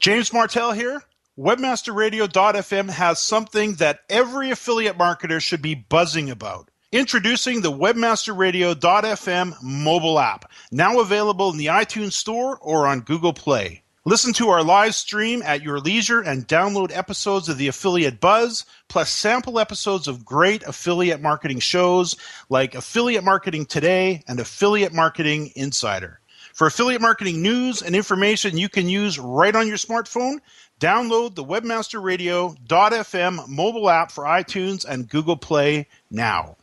James Martell here. WebmasterRadio.fm has something that every affiliate marketer should be buzzing about. Introducing the WebmasterRadio.fm mobile app, now available in the iTunes Store or on Google Play. Listen to our live stream at your leisure and download episodes of the Affiliate Buzz, plus sample episodes of great affiliate marketing shows like Affiliate Marketing Today and Affiliate Marketing Insider. For affiliate marketing news and information you can use right on your smartphone, download the WebmasterRadio.fm mobile app for iTunes and Google Play now.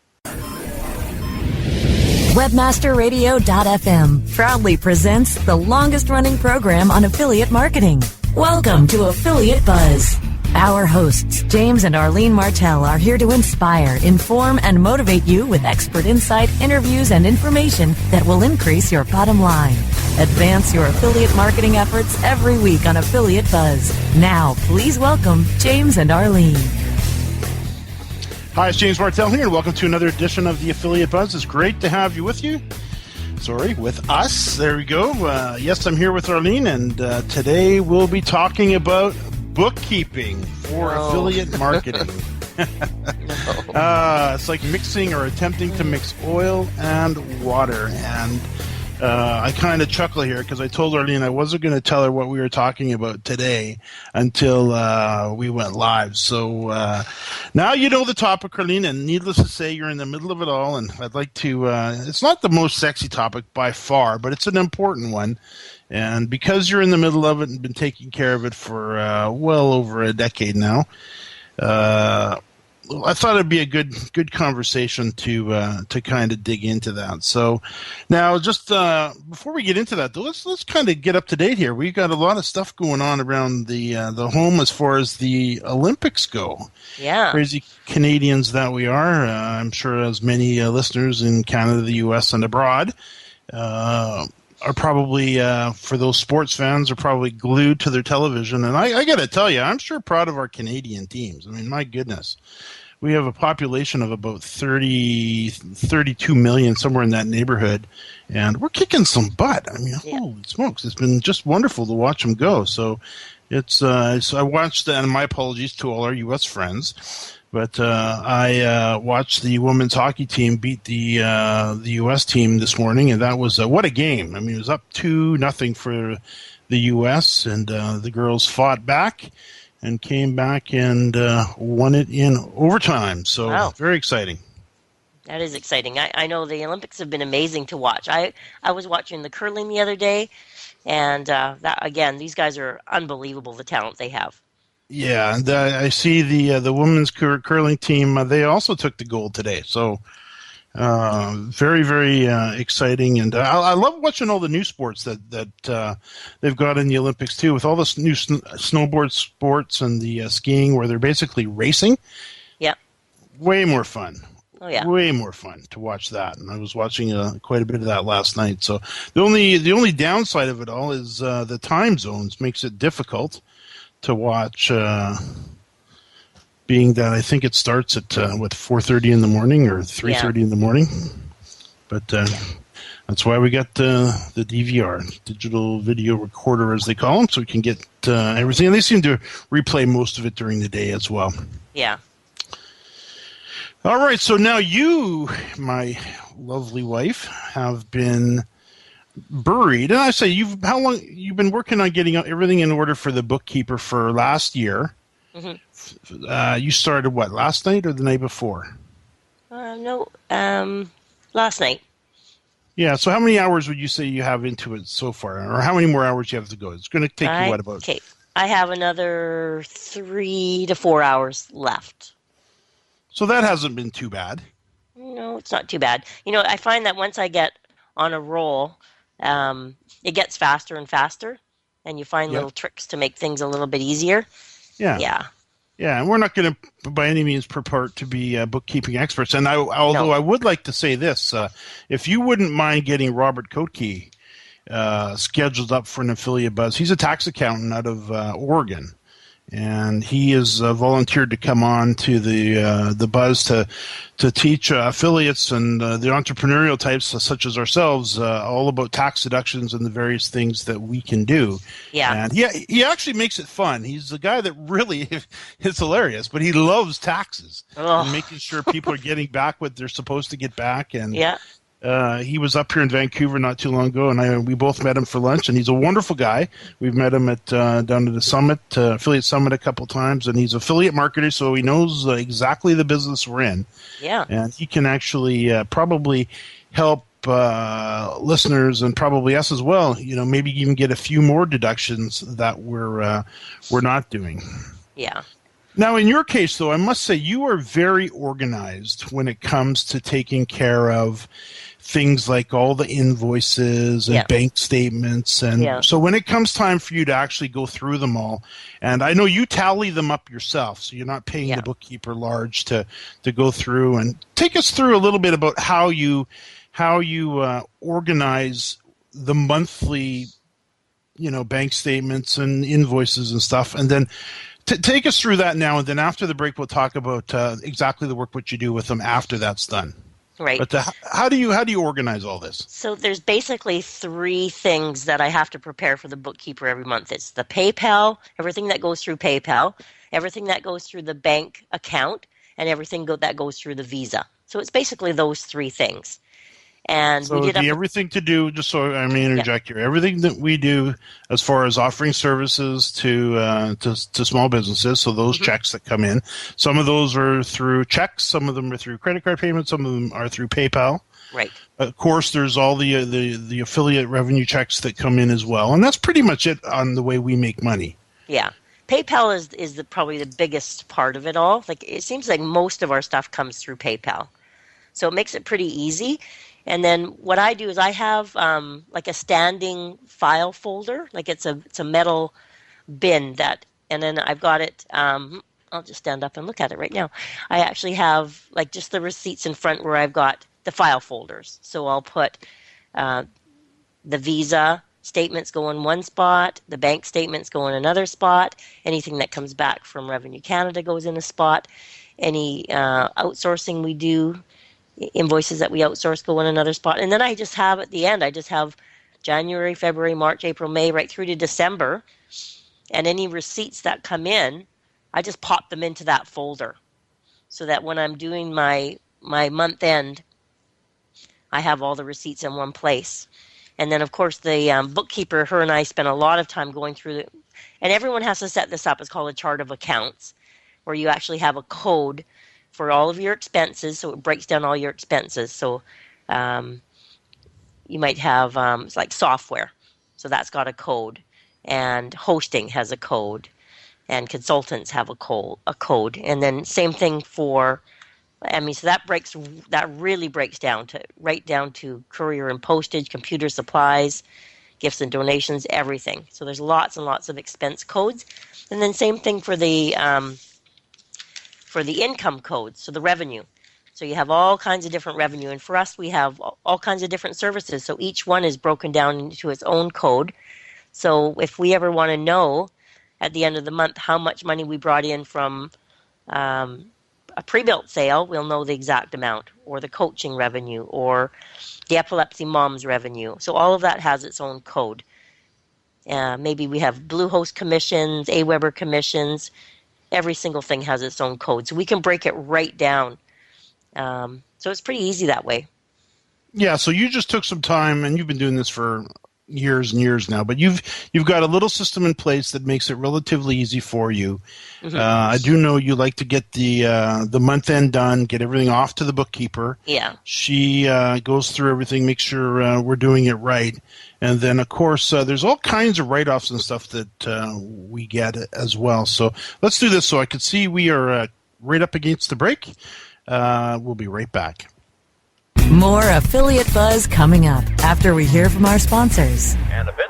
WebmasterRadio.fm proudly presents the longest-running program on affiliate marketing. Welcome to Affiliate Buzz. Our hosts, James and Arlene Martell, are here to inspire, inform, and motivate you with expert insight, interviews, and information that will increase your bottom line. Advance your affiliate marketing efforts every week on Affiliate Buzz. Now, please welcome James and Arlene. Hi, it's James Martell here, and welcome to another edition of the Affiliate Buzz. It's great to have you with us. There we go. Yes, I'm here with Arlene, and today we'll be talking about bookkeeping for affiliate marketing. It's like mixing or attempting to mix oil and water. And I kind of chuckle here because I told Arlene I wasn't going to tell her what we were talking about today until we went live. So now you know the topic, Arlene, and needless to say, you're in the middle of it all. And I'd like to, it's not the most sexy topic by far, but it's an important one. And because you're in the middle of it and been taking care of it for well over a decade now, I thought it'd be a good conversation to kind of dig into that. So now, just before we get into that, though, let's kind of get up to date here. We've got a lot of stuff going on around the home as far as the Olympics go. Yeah, crazy Canadians that we are. I'm sure as many listeners in Canada, the U.S., and abroad. Are probably, for those sports fans, are probably glued to their television. And I got to tell you, I'm sure proud of our Canadian teams. I mean, my goodness. We have a population of about 32 million, somewhere in that neighborhood. And we're kicking some butt. I mean, holy smokes. It's been just wonderful to watch them go. So it's I watched, and my apologies to all our U.S. friends. But I watched the women's hockey team beat the U.S. team this morning, and that was what a game! I mean, it was up 2-0 for the U.S., and the girls fought back and came back and won it in overtime. So Very exciting. That is exciting. I know the Olympics have been amazing to watch. I was watching the curling the other day, and that again, these guys are unbelievable, the talent they have. Yeah, and I see the women's curling team. They also took the gold today, so very, very exciting. And I love watching all the new sports that they've got in the Olympics too, with all this new snowboard sports and the skiing, where they're basically racing. Yeah, way more fun. Oh yeah, way more fun to watch that. And I was watching quite a bit of that last night. So the only downside of it all is the time zones makes it difficult to watch, being that I think it starts at 4:30 in the morning or 3:30 in the morning. But that's why we got the DVR, digital video recorder, as they call them, so we can get everything. And they seem to replay most of it during the day as well. Yeah. All right, so now you, my lovely wife, have been buried, and I say how long you've been working on getting everything in order for the bookkeeper for last year. Mm-hmm. You started what, last night or the night before? No, last night. Yeah. So how many hours would you say you have into it so far, or how many more hours you have to go? It's going to take you what, about? Okay, I have another 3 to 4 hours left. So that hasn't been too bad. No, it's not too bad. You know, I find that once I get on a roll, it gets faster and faster, and you find little tricks to make things a little bit easier. Yeah, and we're not going to, by any means, purport to be bookkeeping experts. And although I would like to say this, if you wouldn't mind getting Robert Kottke scheduled up for an affiliate buzz, he's a tax accountant out of Oregon, and he is volunteered to come on to the Buzz to teach affiliates and the entrepreneurial types such as ourselves all about tax deductions and the various things that we can do. Yeah. And he actually makes it fun. He's the guy that really is hilarious, but he loves taxes and making sure people are getting back what they're supposed to get back. And he was up here in Vancouver not too long ago, and we both met him for lunch, and he's a wonderful guy. We've met him at down at the Summit, Affiliate Summit a couple times, and he's affiliate marketer, so he knows exactly the business we're in. Yeah. And he can actually probably help listeners and probably us as well, maybe even get a few more deductions that we're not doing. Yeah. Now, in your case, though, I must say you are very organized when it comes to taking care of things like all the invoices and bank statements. And so when it comes time for you to actually go through them all, and I know you tally them up yourself, so you're not paying the bookkeeper large to go through. And take us through a little bit about how you organize the monthly, bank statements and invoices and stuff. And then take us through that now, and then after the break, we'll talk about exactly the work what you do with them after that's done. Right. But how do you organize all this? So there's basically 3 things that I have to prepare for the bookkeeper every month. It's the PayPal, everything that goes through PayPal, everything that goes through the bank account, and everything that goes through the Visa. So it's basically those 3 things. And so we did everything to do, just so I may interject here, everything that we do as far as offering services to small businesses, so those checks that come in, some of those are through checks, some of them are through credit card payments, some of them are through PayPal. Right. Of course, there's all the affiliate revenue checks that come in as well, and that's pretty much it on the way we make money. Yeah. PayPal is probably the biggest part of it all. Like, it seems like most of our stuff comes through PayPal. So it makes it pretty easy. And then what I do is I have like a standing file folder, like it's a metal bin and then I've got it. I'll just stand up and look at it right now. I actually have like just the receipts in front where I've got the file folders. So I'll put the Visa statements go in one spot, the bank statements go in another spot, anything that comes back from Revenue Canada goes in a spot, any outsourcing we do, invoices that we outsource go in another spot. And then I just have at the end, I just have January, February, March, April, May, right through to December. And any receipts that come in, I just pop them into that folder so that when I'm doing my month end, I have all the receipts in one place. And then, of course, the bookkeeper, her and I spend a lot of time going through it. And everyone has to set this up. It's called a chart of accounts, where you actually have a code for all of your expenses, so it breaks down all your expenses. So you might have it's like software, so that's got a code, and hosting has a code, and consultants have a code, and then same thing for. So that really breaks down to courier and postage, computer supplies, gifts and donations, everything. So there's lots and lots of expense codes, and then same thing for the income codes, so the revenue. So you have all kinds of different revenue. And for us, we have all kinds of different services. So each one is broken down into its own code. So if we ever want to know at the end of the month how much money we brought in from a pre-built sale, we'll know the exact amount, or the coaching revenue, or the epilepsy mom's revenue. So all of that has its own code. Maybe we have Bluehost commissions, AWeber commissions. Every single thing has its own code. So we can break it right down. So it's pretty easy that way. Yeah, so you just took some time, and you've been doing this for years and years now, but you've got a little system in place that makes it relatively easy for you. Mm-hmm. I do know you like to get the month end done, get everything off to the bookkeeper. Yeah. She goes through everything, makes sure we're doing it right. And then, of course, there's all kinds of write-offs and stuff that we get as well. So let's do this. So I can see we are right up against the break. We'll be right back. More Affiliate Buzz coming up after we hear from our sponsors. And a bit.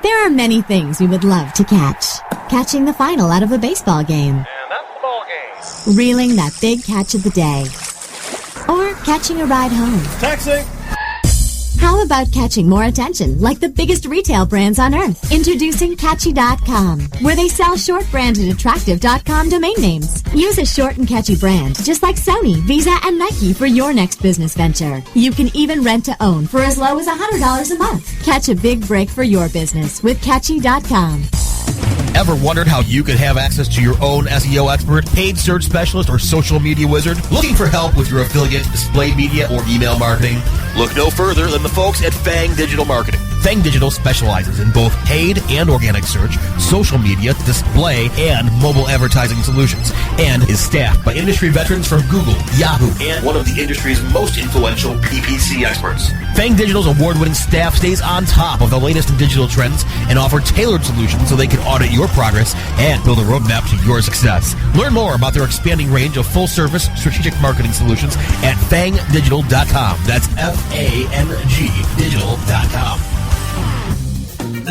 There are many things we would love to catch. Catching the final out of a baseball game. And that's the ball game. Reeling that big catch of the day. Or catching a ride home. Taxi! How about catching more attention like the biggest retail brands on earth? Introducing Catchy.com, where they sell short-branded attractive.com domain names. Use a short and catchy brand, just like Sony, Visa, and Nike for your next business venture. You can even rent to own for as low as $100 a month. Catch a big break for your business with Catchy.com. Ever wondered how you could have access to your own SEO expert, paid search specialist, or social media wizard? Looking for help with your affiliate, display media, or email marketing? Look no further than the folks at Fang Digital Marketing. Fang Digital specializes in both paid and organic search, social media, display, and mobile advertising solutions, and is staffed by industry veterans from Google, Yahoo, and one of the industry's most influential PPC experts. Fang Digital's award-winning staff stays on top of the latest in digital trends and offer tailored solutions so they can audit your progress and build a roadmap to your success. Learn more about their expanding range of full-service strategic marketing solutions at fangdigital.com. That's F-A-N-G digital.com.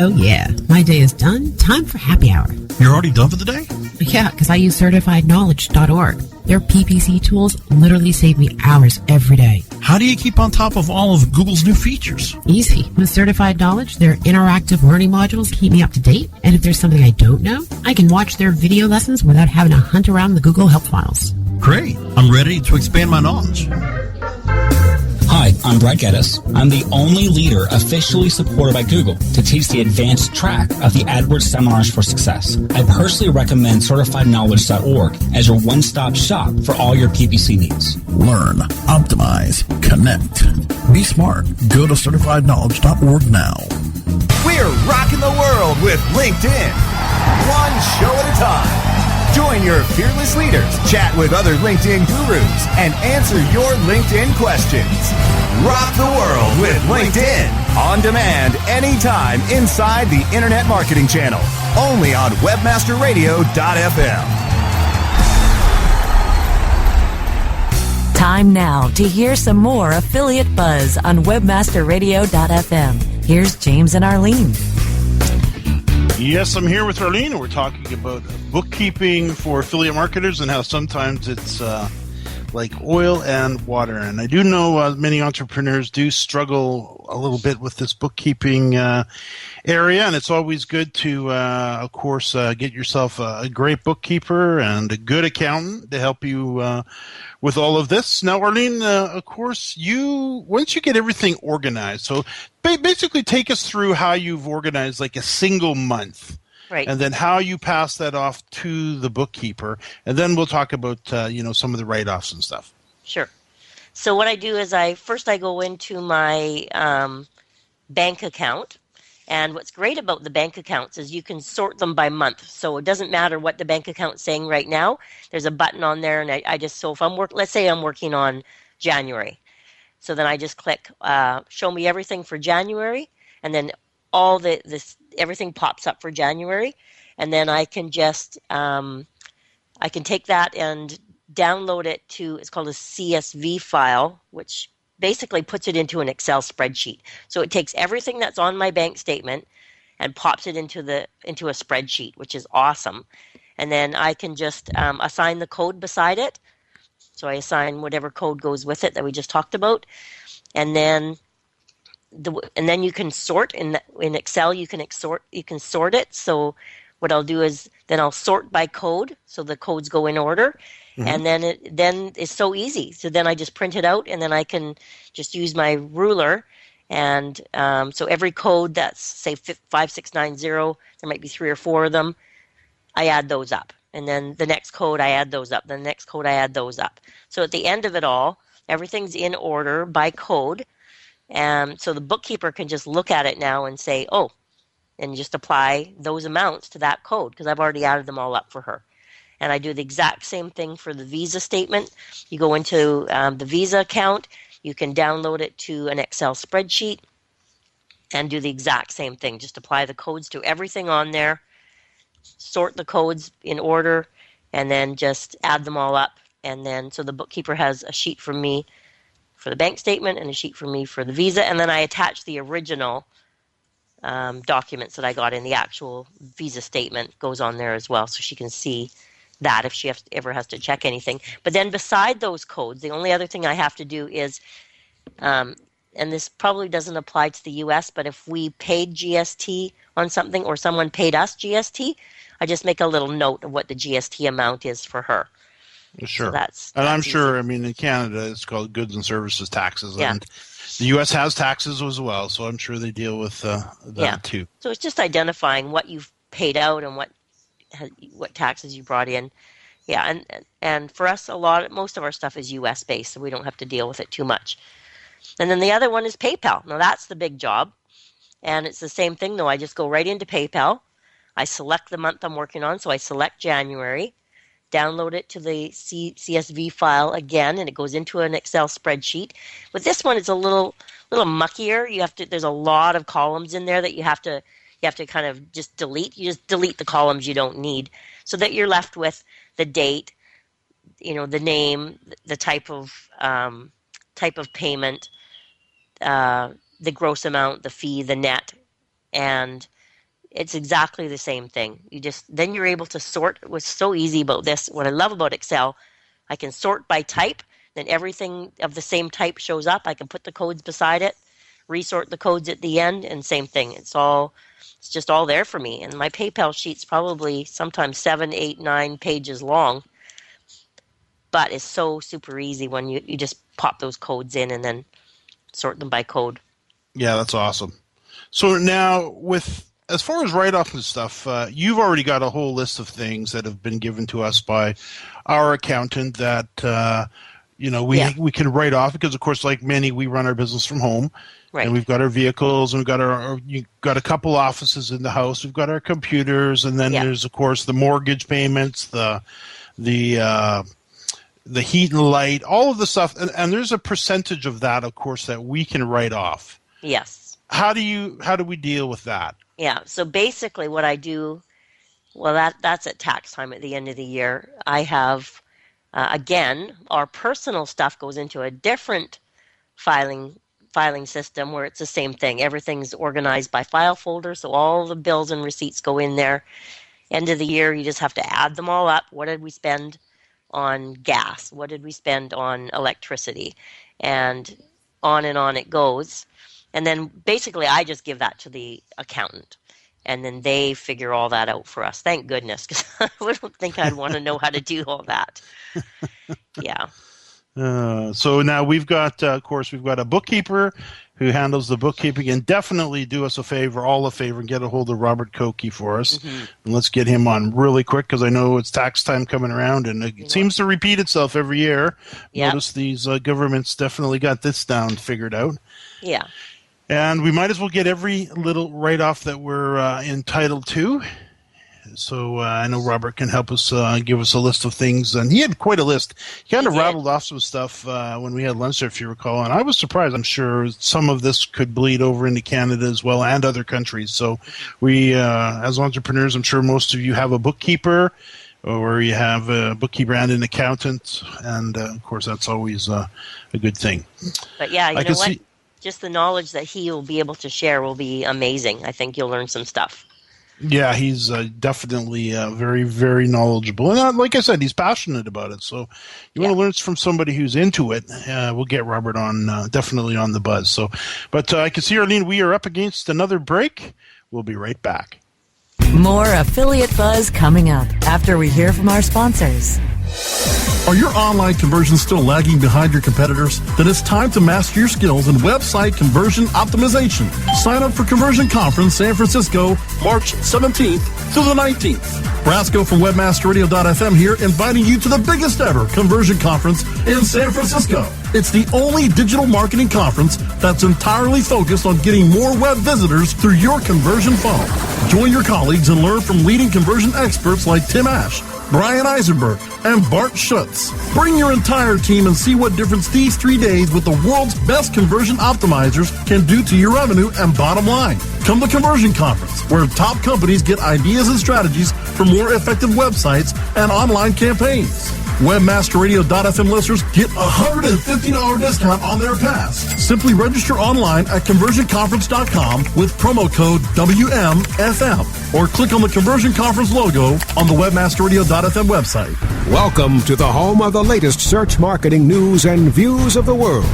Oh yeah, my day is done. Time for happy hour. You're already done for the day? Yeah, because I use certifiedknowledge.org. Their PPC tools literally save me hours every day. How do you keep on top of all of Google's new features? Easy. With Certified Knowledge, their interactive learning modules keep me up to date. And if there's something I don't know, I can watch their video lessons without having to hunt around the Google Help files. Great. I'm ready to expand my knowledge. Hi, I'm Brett Geddes. I'm the only leader officially supported by Google to teach the advanced track of the AdWords Seminars for Success. I personally recommend CertifiedKnowledge.org as your one-stop shop for all your PPC needs. Learn, optimize, connect. Be smart. Go to CertifiedKnowledge.org now. We're rocking the world with LinkedIn. One show at a time. Join your fearless leaders, chat with other LinkedIn gurus, and answer your LinkedIn questions. Rock the world with LinkedIn. On demand, anytime, inside the Internet Marketing Channel. Only on webmasterradio.fm. Time now to hear some more affiliate buzz on webmasterradio.fm. Here's James and Arlene. Yes, I'm here with Arlene, and we're talking about bookkeeping for affiliate marketers and how sometimes it's like oil and water. And I do know many entrepreneurs do struggle a little bit with this bookkeeping area, and it's always good to, of course, get yourself a great bookkeeper and a good accountant to help you with all of this. Now, Arlene, of course, once you get everything organized, so basically take us through how you've organized like a single month. Right. And then how you pass that off to the bookkeeper. And then we'll talk about, some of the write-offs and stuff. Sure. So what I do is I go into my bank account. And what's great about the bank accounts is you can sort them by month. So it doesn't matter what the bank account's saying right now. There's a button on there. And if I'm let's say I'm working on January. So then I just click show me everything for January. And then all everything pops up for January, and then I can just I can take that and download it to, it's called a CSV file, which basically puts it into an Excel spreadsheet. So it takes everything that's on my bank statement and pops it into a spreadsheet, which is awesome. And then I can just assign the code beside it. So I assign whatever code goes with it that we just talked about, and then you can sort in Excel. You can sort it. So what I'll do is then I'll sort by code, so the codes go in order, and then it's so easy. So then I just print it out, and then I can just use my ruler, and so every code that's say 5690, there might be 3 or 4 of them. I add those up, and then the next code I add those up. The next code I add those up. So at the end of it all, everything's in order by code. So the bookkeeper can just look at it now and say, oh, and just apply those amounts to that code because I've already added them all up for her. And I do the exact same thing for the Visa statement. You go into the Visa account, you can download it to an Excel spreadsheet and do the exact same thing. Just apply the codes to everything on there, sort the codes in order, and then just add them all up. And then so the bookkeeper has a sheet from me for the bank statement and a sheet for me for the Visa, and then I attach the original documents that I got in the actual Visa statement goes on there as well, so she can see that if she ever has to check anything. But then beside those codes, the only other thing I have to do is and this probably doesn't apply to the U.S., but if we paid GST on something or someone paid us GST, I just make a little note of what the GST amount is for her. Sure. So that's I'm easy. sure, in Canada, it's called goods and services taxes. Yeah. And the U.S. has taxes as well, so I'm sure they deal with that too. So it's just identifying what you've paid out and what taxes you brought in. Yeah, and for us, most of our stuff is U.S. based, so we don't have to deal with it too much. And then the other one is PayPal. Now that's the big job, and it's the same thing though. I just go right into PayPal. I select the month I'm working on, so I select January, download it to the CSV file again, and it goes into an Excel spreadsheet. With this one, it's a little muckier. There's a lot of columns in there that you have to kind of just delete. You just delete the columns you don't need, so that you're left with the date, the name, the type of payment, the gross amount, the fee, the net, and it's exactly the same thing. Then you're able to sort. It was so easy about this. What I love about Excel, I can sort by type, then everything of the same type shows up. I can put the codes beside it, resort the codes at the end, and same thing. It's just all there for me. And my PayPal sheet's probably sometimes 7, 8, 9 pages long, but it's so super easy when you just pop those codes in and then sort them by code. Yeah, that's awesome. So now as far as write-off and stuff, you've already got a whole list of things that have been given to us by our accountant that we can write off because, of course, like many, we run our business from home, right. And we've got our vehicles, and you've got a couple offices in the house. We've got our computers, and then there's, of course, the mortgage payments, the heat and light, all of the stuff, and there's a percentage of that, of course, that we can write off. Yes. How do we deal with that? Yeah, so basically what I do, that's at tax time at the end of the year. I have, again, our personal stuff goes into a different filing system where it's the same thing. Everything's organized by file folder, so all the bills and receipts go in there. End of the year, you just have to add them all up. What did we spend on gas? What did we spend on electricity? And on it goes. And then basically I just give that to the accountant, and then they figure all that out for us. Thank goodness, because I don't think I'd want to know how to do all that. Yeah. So now we've got a bookkeeper who handles the bookkeeping, and definitely do us all a favor, and get a hold of Robert Koke for us. Mm-hmm. And let's get him on really quick, because I know it's tax time coming around, and it seems to repeat itself every year. Yep. Notice these governments definitely got this down figured out. Yeah. And we might as well get every little write-off that we're entitled to. So I know Robert can help us give us a list of things. And he had quite a list. He kind of rattled off some stuff when we had lunch there, if you recall. And I was surprised. I'm sure some of this could bleed over into Canada as well, and other countries. So we, as entrepreneurs, I'm sure most of you have a bookkeeper, or you have a bookkeeper and an accountant. And, of course, that's always a good thing. But, yeah, you know what? Just the knowledge that he will be able to share will be amazing. I think you'll learn some stuff. Yeah, he's definitely very, very knowledgeable. And like I said, he's passionate about it. So you want to learn from somebody who's into it. We'll get Robert on, definitely on the buzz. So, but I can see, Arlene, we are up against another break. We'll be right back. More Affiliate Buzz coming up after we hear from our sponsors. Are your online conversions still lagging behind your competitors? Then it's time to master your skills in website conversion optimization. Sign up for Conversion Conference San Francisco, March 17th through the 19th. Brasco from WebmasterRadio.fm here, inviting you to the biggest ever conversion conference in San Francisco. It's the only digital marketing conference that's entirely focused on getting more web visitors through your conversion funnel. Join your colleagues and learn from leading conversion experts like Tim Ash, Brian Eisenberg, and Bart Schutz. Bring your entire team and see what difference these 3 days with the world's best conversion optimizers can do to your revenue and bottom line. Come to Conversion Conference, where top companies get ideas and strategies for more effective websites and online campaigns. WebmasterRadio.fm listeners get a $150 discount on their pass. Simply register online at conversionconference.com with promo code WMFM, or click on the Conversion Conference logo on the WebmasterRadio.fm website. Welcome to the home of the latest search marketing news and views of the world.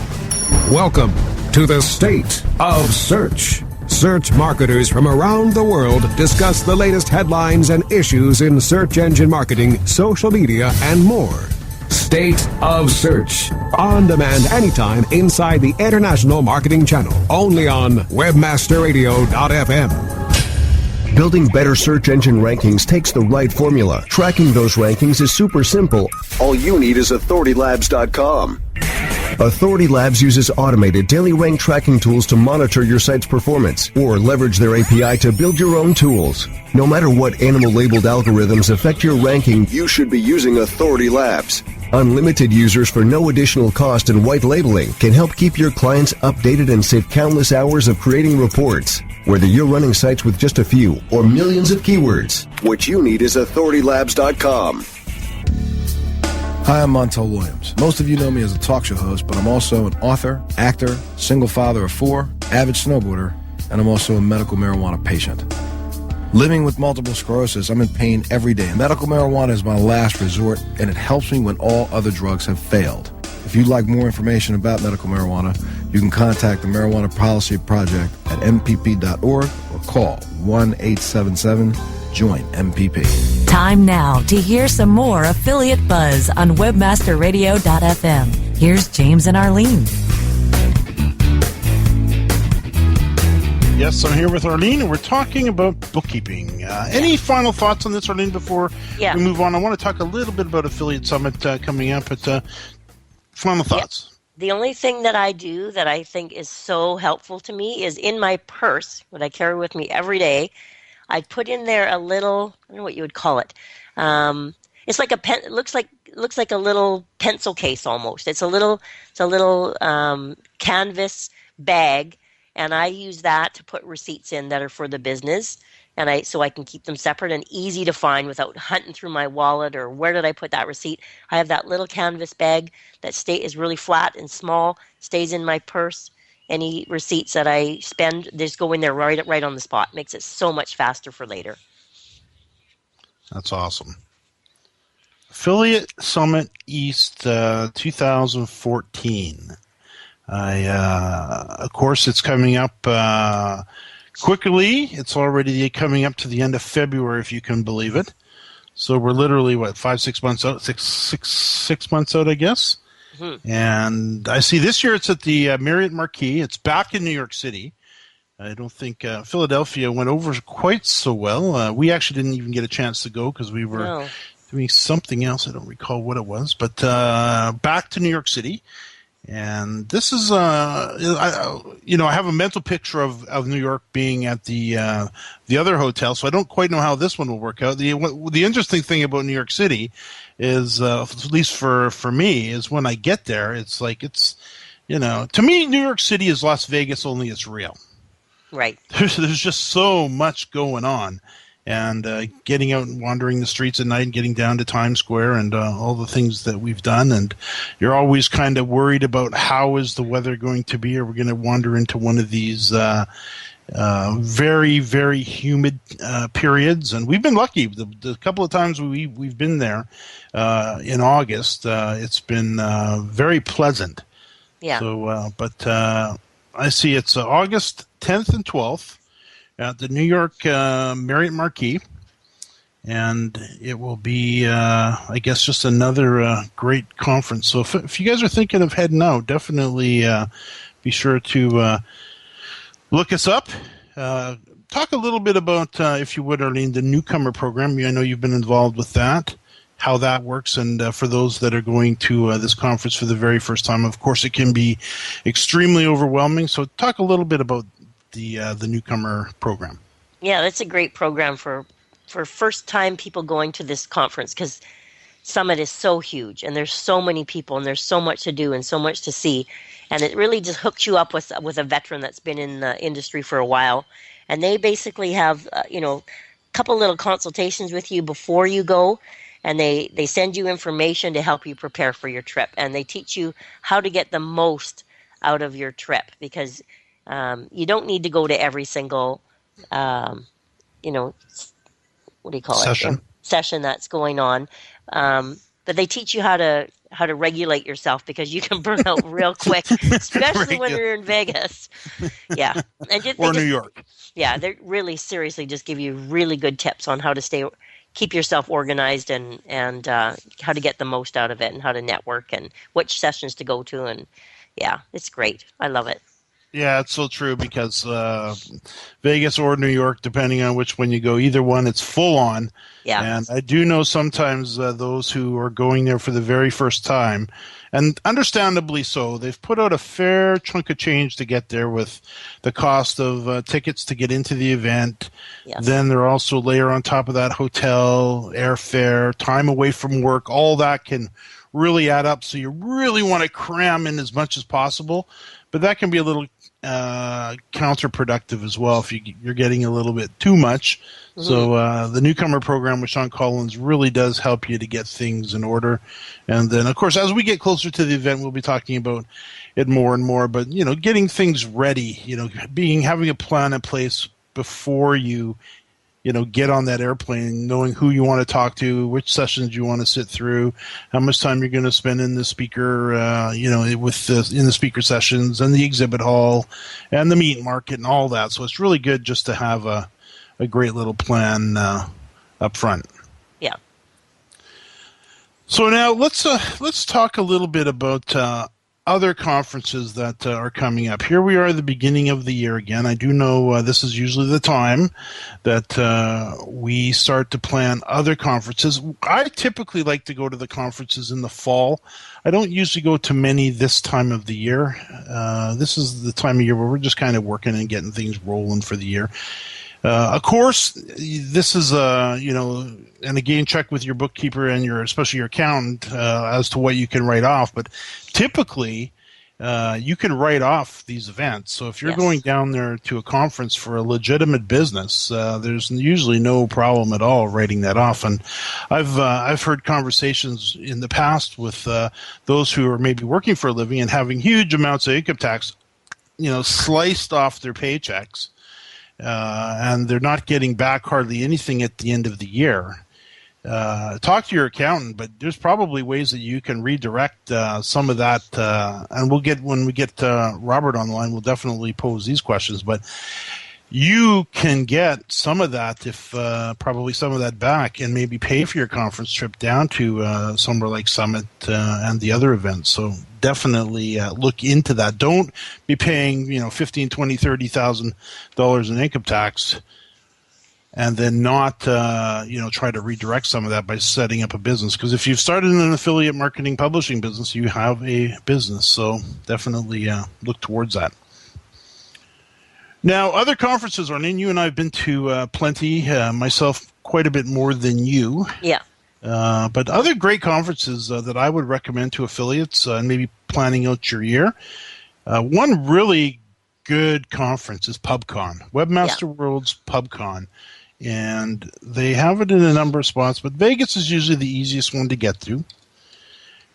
Welcome to the state of search. Search marketers from around the world discuss the latest headlines and issues in search engine marketing, social media, and more. State of Search. On demand anytime inside the International Marketing Channel. Only on webmasterradio.fm. Building better search engine rankings takes the right formula. Tracking those rankings is super simple. All you need is authoritylabs.com. Authority Labs uses automated daily rank tracking tools to monitor your site's performance or leverage their API to build your own tools. No matter what animal-labeled algorithms affect your ranking, you should be using Authority Labs. Unlimited users for no additional cost and white labeling can help keep your clients updated and save countless hours of creating reports. Whether you're running sites with just a few or millions of keywords, what you need is authoritylabs.com. Hi, I'm Montel Williams. Most of you know me as a talk show host, but I'm also an author, actor, single father of 4, avid snowboarder, and I'm also a medical marijuana patient. Living with multiple sclerosis, I'm in pain every day. Medical marijuana is my last resort, and it helps me when all other drugs have failed. If you'd like more information about medical marijuana, you can contact the Marijuana Policy Project at mpp.org or call 1-877-JOIN-MPP. Time now to hear some more affiliate buzz on webmasterradio.fm. Here's James and Arlene. Yes, I'm here with Arlene, and we're talking about bookkeeping. Any final thoughts on this, Arlene, before we move on? I want to talk a little bit about Affiliate Summit coming up, but final thoughts. The only thing that I do that I think is so helpful to me is in my purse, what I carry with me every day, I put in there a little, I don't know what you would call it. It's like a pen. It looks like a little pencil case almost. It's a little canvas bag, and I use that to put receipts in that are for the business, and so I can keep them separate and easy to find without hunting through my wallet or where did I put that receipt. I have that little canvas bag that is really flat and small, stays in my purse. Any receipts that I spend, just go in there right on the spot. Makes it so much faster for later. That's awesome. Affiliate Summit East 2014. Of course, it's coming up quickly. It's already coming up to the end of February, if you can believe it. So we're literally, 5-6 months out? Six months out, I guess. Mm-hmm. And I see this year it's at the Marriott Marquis. It's back in New York City. I don't think Philadelphia went over quite so well. We actually didn't even get a chance to go because we were doing something else. I don't recall what it was. But back to New York City. And this is, I have a mental picture of New York being at the other hotel, so I don't quite know how this one will work out. The interesting thing about New York City is, at least for me, is when I get there, it's like to me, New York City is Las Vegas, only it's real. Right. There's just so much going on. And getting out and wandering the streets at night and getting down to Times Square and all the things that we've done. And you're always kind of worried about how is the weather going to be. Are we going to wander into one of these very, very humid periods? And we've been lucky. The couple of times we've been there in August, it's been very pleasant. Yeah. So, but I see it's August 10th and 12th. At the New York Marriott Marquis, and it will be, I guess, just another great conference. So if you guys are thinking of heading out, definitely be sure to look us up. Talk a little bit about, if you would, Arlene, the newcomer program. I know you've been involved with that, how that works, and for those that are going to this conference for the very first time, of course, it can be extremely overwhelming. So talk a little bit about the newcomer program. Yeah, that's a great program for first time people going to this conference, because Summit is so huge and there's so many people and there's so much to do and so much to see, and it really just hooks you up with a veteran that's been in the industry for a while, and they basically have a couple little consultations with you before you go, and they send you information to help you prepare for your trip, and they teach you how to get the most out of your trip, because you don't need to go to every single, what do you call it? Session that's going on. But they teach you how to how to regulate yourself, because you can burn out real quick, especially when you're in Vegas. Yeah. Or New York. Yeah, they really seriously just give you really good tips on how to keep yourself organized and how to get the most out of it and how to network and which sessions to go to. And yeah, it's great. I love it. Yeah, it's so true, because Vegas or New York, depending on which one you go, either one, it's full on. Yeah. And I do know sometimes those who are going there for the very first time, and understandably so, they've put out a fair chunk of change to get there with the cost of tickets to get into the event. Yes. Then they're also layer on top of that hotel, airfare, time away from work. All that can really add up. So you really want to cram in as much as possible. But that can be a little counterproductive as well if you're getting a little bit too much. Mm-hmm. So the newcomer program with Sean Collins really does help you to get things in order. And then, of course, as we get closer to the event, we'll be talking about it more and more. But, getting things ready, having a plan in place before you get on that airplane, knowing who you want to talk to, which sessions you want to sit through, how much time you're going to spend in the speaker, in the speaker sessions and the exhibit hall and the meat market and all that. So it's really good just to have a great little plan up front. Yeah. So now let's talk a little bit about other conferences that are coming up. Here we are at the beginning of the year again. I do know this is usually the time that we start to plan other conferences. I typically like to go to the conferences in the fall. I don't usually go to many this time of the year. This is the time of year where we're just kind of working and getting things rolling for the year. Of course, this is and again, check with your bookkeeper and especially your accountant as to what you can write off. But typically, you can write off these events. So if you're going down there to a conference for a legitimate business, there's usually no problem at all writing that off. And I've heard conversations in the past with those who are maybe working for a living and having huge amounts of income tax, sliced off their paychecks. And they're not getting back hardly anything at the end of the year. Talk to your accountant, but there's probably ways that you can redirect some of that. And when we get Robert on the line, we'll definitely pose these questions. But you can get some of that, probably some of that back, and maybe pay for your conference trip down to somewhere like Summit and the other events. So definitely look into that. Don't be paying $15,000, $20,000, $30,000 in income tax, and then not try to redirect some of that by setting up a business. Because if you've started an affiliate marketing publishing business, you have a business. So definitely look towards that. Now, other conferences, Arlene, you and I have been to plenty, myself quite a bit more than you. Yeah. But other great conferences that I would recommend to affiliates and maybe planning out your year. One really good conference is PubCon, Webmaster World's PubCon. And they have it in a number of spots, but Vegas is usually the easiest one to get to.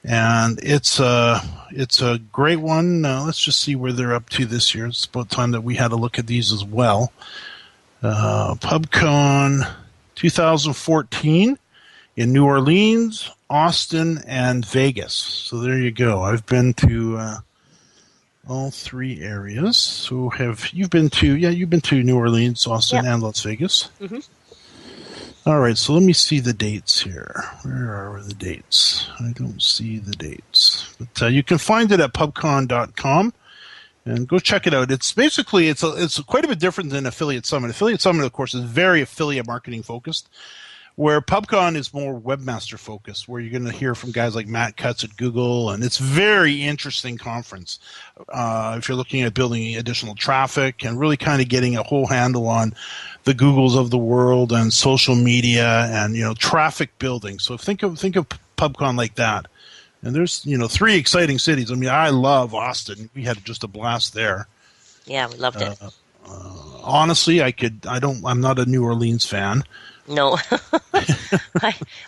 And it's a great one. Let's just see where they're up to this year. It's about time that we had a look at these as well. PubCon 2014 in New Orleans, Austin, and Vegas. So there you go. I've been to all three areas. So you've been to New Orleans, Austin, and Las Vegas? Mm-hmm. All right, so let me see the dates here. Where are the dates? I don't see the dates. But you can find it at pubcon.com and go check it out. It's basically, it's quite a bit different than Affiliate Summit. Affiliate Summit, of course, is very affiliate marketing focused, where PubCon is more webmaster focused, where you're going to hear from guys like Matt Cutts at Google, and it's a very interesting conference if you're looking at building additional traffic and really kind of getting a whole handle on the Googles of the world and social media and traffic building. So think of PubCon like that. And there's three exciting cities. I mean, I love Austin. We had just a blast there. Yeah, we loved it. Honestly, I'm not a New Orleans fan. No.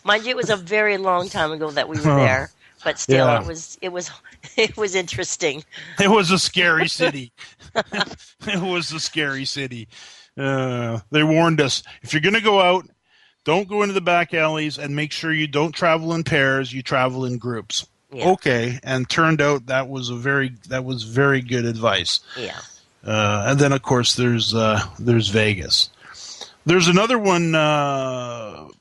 Mind you, it was a very long time ago that we were there, but still it was interesting. It was a scary city. It was a scary city. They warned us, if you're going to go out, don't go into the back alleys, and make sure you don't travel in pairs, you travel in groups. okay, and turned out that was very good advice. Yeah. And then, of course, there's Vegas. There's another one, Blog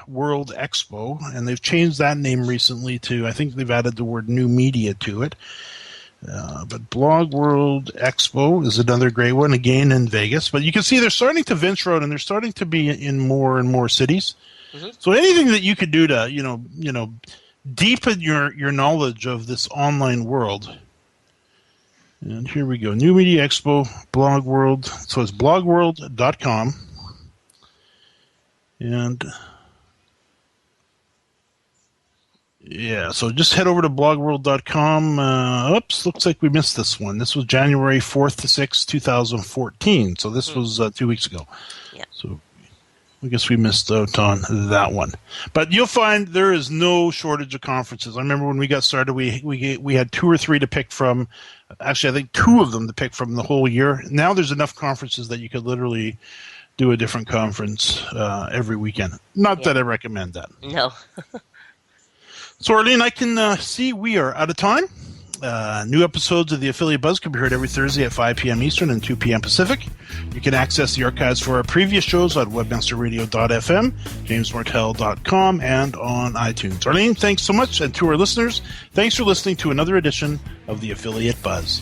World Expo, and they've changed that name recently to, I think they've added the word new media to it. But Blog World Expo is another great one, again in Vegas. But you can see they're starting to venture out, and they're starting to be in more and more cities. Mm-hmm. So anything that you could do to, deepen your knowledge of this online world. And here we go. New Media Expo, Blog World. So it's blogworld.com. And yeah, so just head over to blogworld.com. Oops, looks like we missed this one. This was January 4th to 6th, 2014. So this was 2 weeks ago. Yeah. So I guess we missed out on that one. But you'll find there is no shortage of conferences. I remember when we got started, we had 2 or 3 to pick from. Actually, I think 2 of them to pick from the whole year. Now there's enough conferences that you could literally do a different conference every weekend. Not that I recommend that. No. So, Arlene, I can see we are out of time. New episodes of the Affiliate Buzz can be heard every Thursday at 5 p.m. Eastern and 2 p.m. Pacific. You can access the archives for our previous shows at webmasterradio.fm, jamesmartell.com, and on iTunes. Arlene, thanks so much. And to our listeners, thanks for listening to another edition of the Affiliate Buzz.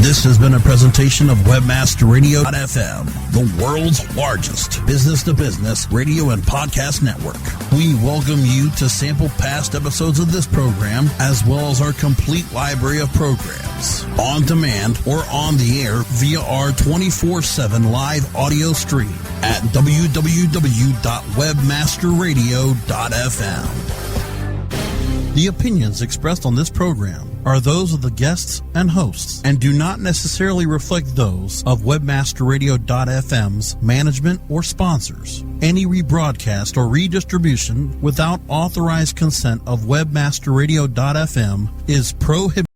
This has been a presentation of webmasterradio.fm, the world's largest business-to-business radio and podcast network. We welcome you to sample past episodes of this program, as well as our complete library of programs, on demand or on the air via our 24/7 live audio stream at www.webmasterradio.fm. The opinions expressed on this program are those of the guests and hosts and do not necessarily reflect those of webmasterradio.fm's management or sponsors. Any rebroadcast or redistribution without authorized consent of webmasterradio.fm is prohibited.